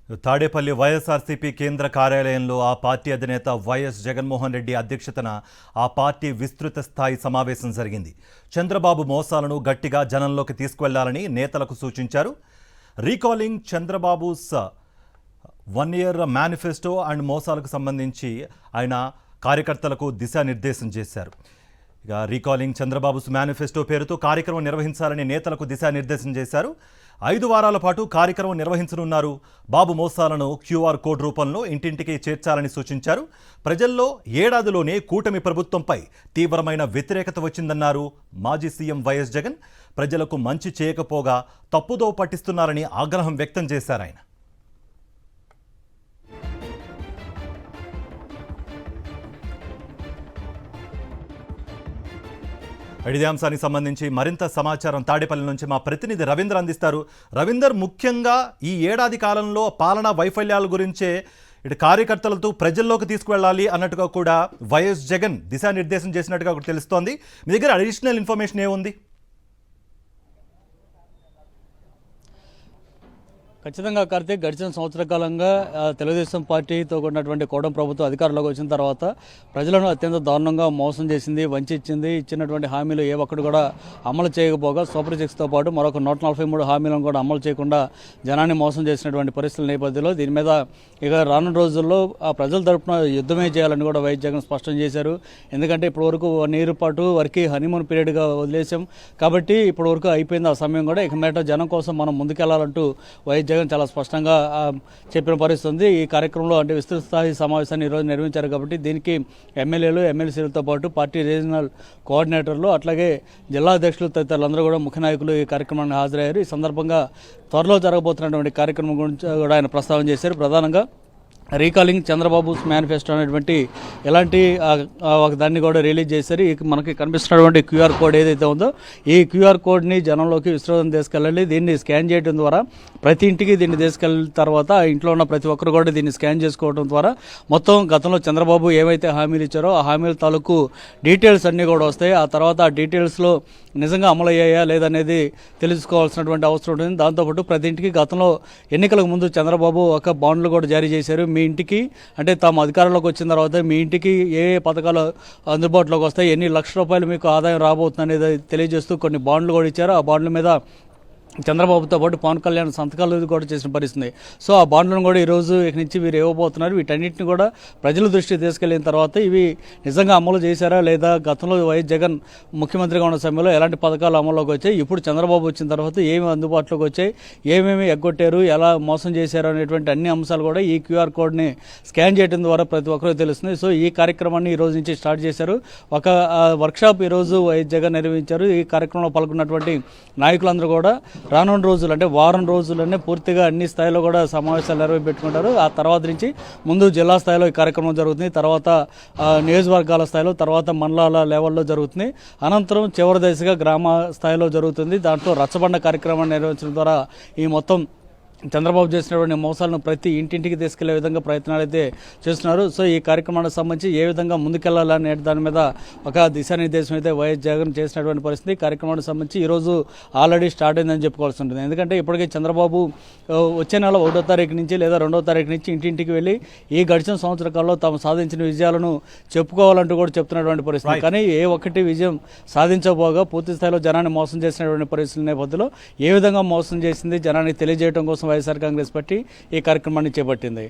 తాడేపల్లి వైఎస్ఆర్సీపీ కేంద్ర కార్యాలయంలో ఆ పార్టీ అధినేత వైఎస్ జగన్మోహన్ రెడ్డి అధ్యక్షతన ఆ పార్టీ విస్తృత స్థాయి సమావేశం జరిగింది. చంద్రబాబు మోసాలను గట్టిగా జనంలోకి తీసుకువెళ్లాలని నేతలకు సూచించారు. Recalling Chandrababu's 1 year manifesto and మోసాలకు సంబంధించి ఆయన కార్యకర్తలకు దిశానిర్దేశం చేశారు. ఇక రీకాలింగ్ చంద్రబాబుస్ మేనిఫెస్టో పేరుతో కార్యక్రమం నిర్వహించాలని నేతలకు దిశానిర్దేశం చేశారు. 5 వారాల పాటు కార్యక్రమం నిర్వహించనున్నారు. బాబు మోసాలను QR కోడ్ రూపంలో ఇంటింటికి చేర్చాలని సూచించారు. ప్రజల్లో ఏడాదిలోనే కూటమి ప్రభుత్వంపై తీవ్రమైన వ్యతిరేకత వచ్చిందన్నారు మాజీ సీఎం వైఎస్ జగన్. ప్రజలకు మంచి చేయకపోగా తప్పుదో పట్టిస్తున్నారని ఆగ్రహం వ్యక్తం చేశారు ఆయన. ఇదే అంశానికి సంబంధించి మరింత సమాచారం తాడేపల్లి నుంచి మా ప్రతినిధి రవీందర్ అందిస్తారు. రవీందర్, ముఖ్యంగా ఈ ఏడాది కాలంలో పాలనా వైఫల్యాల గురించే ఇటు కార్యకర్తలతో ప్రజల్లోకి తీసుకువెళ్ళాలి అన్నట్టుగా కూడా వైఎస్ జగన్ దిశానిర్దేశం చేసినట్టుగా కూడా తెలుస్తోంది. మీ దగ్గర అడిషనల్ ఇన్ఫర్మేషన్ ఏముంది? ఖచ్చితంగా కార్తీక్, గడిచిన సంవత్సర కాలంగా తెలుగుదేశం పార్టీతో ఉన్నటువంటి కూటమి ప్రభుత్వం అధికారంలోకి వచ్చిన తర్వాత ప్రజలను అత్యంత దారుణంగా మోసం చేసింది, వంచింది. ఇచ్చినటువంటి హామీలు ఏ ఒక్కటి కూడా అమలు చేయకపోగా సూపర్ 6తో పాటు మరొక 143 హామీలను కూడా అమలు చేయకుండా జనాన్ని మోసం చేసినటువంటి పరిస్థితుల నేపథ్యంలో దీని మీద ఇక రానున్న రోజుల్లో ఆ ప్రజల తరపున యుద్ధమే చేయాలని కూడా వైఎస్ జగన్ స్పష్టం చేశారు. ఎందుకంటే ఇప్పటివరకు 1 year పాటు వరకు హనీమూన్ పీరియడ్గా వదిలేసాం కాబట్టి ఇప్పటివరకు అయిపోయింది ఆ సమయం కూడా. ఇక మీట జనం కోసం మనం ముందుకెళ్లాలంటూ వైఎస్ జగన్ చాలా స్పష్టంగా చెప్పిన పరిస్థితి ఉంది. ఈ కార్యక్రమంలో అంటే విస్తృత స్థాయి సమావేశాన్ని ఈరోజు నిర్వహించారు కాబట్టి దీనికి ఎమ్మెల్యేలు, ఎమ్మెల్సీలతో పాటు పార్టీ రీజనల్ కోఆర్డినేటర్లు, అట్లాగే జిల్లా అధ్యక్షులు తదితరులందరూ కూడా ముఖ్య నాయకులు ఈ కార్యక్రమానికి హాజరయ్యారు. ఈ సందర్భంగా త్వరలో జరగబోతున్నటువంటి కార్యక్రమం గురించి కూడా ఆయన ప్రస్తావన చేశారు. ప్రధానంగా రీకాలింగ్ చంద్రబాబు మేనిఫెస్టో అనేటువంటి ఎలాంటి ఒక దాన్ని కూడా రిలీజ్ చేశారు. మనకి కనిపిస్తున్నటువంటి QR కోడ్ ఏదైతే ఉందో ఈ QR కోడ్ని జనంలోకి విస్తృతం తీసుకెళ్ళాలి. దీన్ని స్కాన్ చేయడం ద్వారా ప్రతి ఇంటికి దీన్ని తీసుకెళ్ళిన తర్వాత ఇంట్లో ఉన్న ప్రతి ఒక్కరు కూడా దీన్ని స్కాన్ చేసుకోవడం ద్వారా మొత్తం గతంలో చంద్రబాబు ఏవైతే హామీలు ఇచ్చారో ఆ హామీల తాలూకు డీటెయిల్స్ అన్నీ కూడా వస్తాయి. ఆ తర్వాత ఆ డీటెయిల్స్లో నిజంగా అమలు అయ్యాయా లేదనేది తెలుసుకోవాల్సినటువంటి అవసరం ఉంటుంది. దాంతోపాటు ప్రతి ఇంటికి గతంలో ఎన్నికలకు ముందు చంద్రబాబు ఒక బాండ్లు కూడా జారీ చేశారు. మీ ఇంటికి అంటే తాము అధికారంలోకి వచ్చిన తర్వాత మీ ఇంటికి ఏ పథకాలు అందుబాటులోకి వస్తాయి, ఎన్ని లక్షల రూపాయలు మీకు ఆదాయం రాబోతుంది అనేది తెలియజేస్తూ కొన్ని బాండ్లు కూడా ఇచ్చారు. ఆ బాండ్ల మీద చంద్రబాబుతో పాటు పవన్ కళ్యాణ్ సంతకాలు కూడా చేసిన పరిస్థితి. సో ఆ బాండ్లను కూడా ఈరోజు ఇక నుంచి వీరు ఇవ్వబోతున్నారు. వీటన్నిటిని కూడా ప్రజల దృష్టికి తీసుకెళ్లిన తర్వాత ఇవి నిజంగా అమలు చేశారా లేదా, గతంలో వైఎస్ జగన్ ముఖ్యమంత్రిగా ఉన్న సమయంలో ఎలాంటి పథకాలు అమల్లోకి వచ్చాయి, ఇప్పుడు చంద్రబాబు వచ్చిన తర్వాత ఏమి అందుబాటులోకి వచ్చాయి, ఏమేమి ఎగ్గొట్టారు, ఎలా మోసం చేశారు అనేటువంటి అన్ని అంశాలు కూడా ఈ QR కోడ్ని స్కాన్ చేయడం ద్వారా ప్రతి ఒక్కరూ తెలుస్తుంది. సో ఈ కార్యక్రమాన్ని ఈ రోజు నుంచి స్టార్ట్ చేశారు. ఒక వర్క్షాప్ ఈరోజు వైఎస్ జగన్ నిర్వహించారు. ఈ కార్యక్రమంలో పాల్గొన్నటువంటి నాయకులందరూ కూడా రానున్న రోజులు అంటే వారం రోజుల్లోనే పూర్తిగా అన్ని స్థాయిలో కూడా సమావేశాలు నిర్వహించుకుంటారు. ఆ తర్వాత నుంచి ముందు జిల్లా స్థాయిలో ఈ కార్యక్రమం జరుగుతుంది, తర్వాత నియోజకవర్గాల స్థాయిలో, తర్వాత మండలాల లెవెల్లో జరుగుతుంది. అనంతరం చివరి దశగా గ్రామ స్థాయిలో జరుగుతుంది. దాంట్లో రచ్చబండ కార్యక్రమాన్ని నిర్వహించడం ద్వారా ఈ మొత్తం చంద్రబాబు చేసినటువంటి మోసాలను ప్రతి ఇంటింటికి తీసుకెళ్లే విధంగా ప్రయత్నాలు అయితే చేస్తున్నారు. సో ఈ కార్యక్రమానికి సంబంధించి ఏ విధంగా ముందుకెళ్లాలనే దాని మీద ఒక దిశానిర్దేశం అయితే వైఎస్ జగన్ చేసినటువంటి పరిస్థితి. కార్యక్రమానికి సంబంధించి ఈరోజు ఆల్రెడీ స్టార్ట్ అయిందని చెప్పుకోవాల్సి ఉంటుంది. ఎందుకంటే ఇప్పటికే చంద్రబాబు వచ్చే నెల 1వ తారీఖు నుంచి లేదా 2వ తారీఖు నుంచి ఇంటింటికి వెళ్ళి ఈ గడిచిన సంవత్సర కాలంలో తాము సాధించిన విజయాలను చెప్పుకోవాలంటూ కూడా చెప్తున్నటువంటి పరిస్థితి. కానీ ఏ ఒక్కటి విజయం సాధించబోగా పూర్తి స్థాయిలో జనాన్ని మోసం చేసినటువంటి పరిస్థితుల నేపథ్యంలో ఏ విధంగా మోసం చేసింది జనాన్ని తెలియజేయడం కోసం వైఎస్ఆర్ కాంగ్రెస్ పార్టీ ఈ కార్యక్రమాన్ని చేపట్టింది.